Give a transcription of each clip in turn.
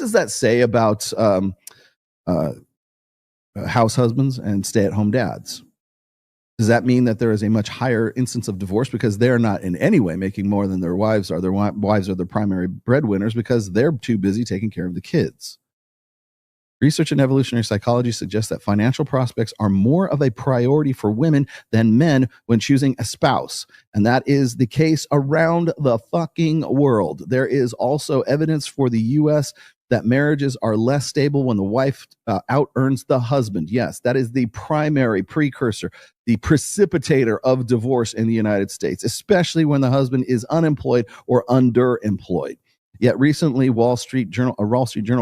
does that say about uh, house husbands and stay-at-home dads? Does that mean that there is a much higher instance of divorce because they're not in any way making more than their wives are? Their wives are their primary breadwinners because they're too busy taking care of the kids. Research in evolutionary psychology suggests that financial prospects are more of a priority for women than men when choosing a spouse. And that is the case around the fucking world. There is also evidence for the US that marriages are less stable when the wife out-earns the husband. Yes, that is the primary precursor, the precipitator of divorce in the United States, especially when the husband is unemployed or underemployed. Yet recently, a Wall Street Journal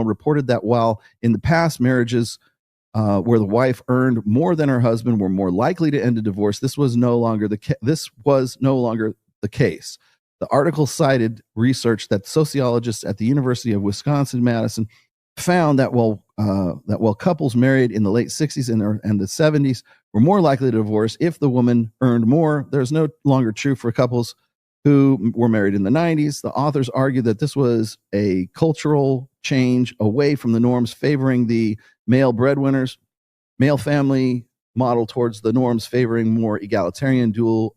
reported that while in the past marriages where the wife earned more than her husband were more likely to end a divorce, this was no longer the case. The article cited research that sociologists at the University of Wisconsin-Madison found that while couples married in the late 60s and the 70s were more likely to divorce if the woman earned more, there's no longer true for couples who were married in the 90s. The authors argue that this was a cultural change away from the norms favoring the male breadwinners, male family model towards the norms favoring more egalitarian dual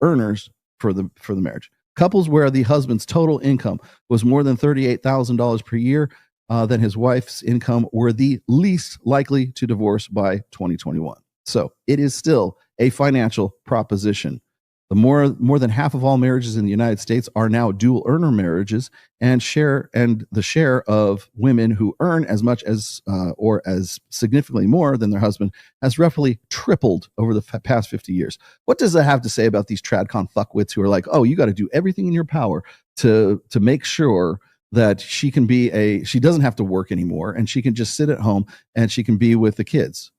earners for the marriage. Couples where the husband's total income was more than $38,000 per year than his wife's income were the least likely to divorce by 2021. So it is still a financial proposition. The more than half of all marriages in the United States are now dual earner marriages, and the share of women who earn as much as or as significantly more than their husband has roughly tripled over the past 50 years. What does that have to say about these tradcon fuckwits who are like, oh, you got to do everything in your power to make sure that she doesn't have to work anymore and she can just sit at home and she can be with the kids?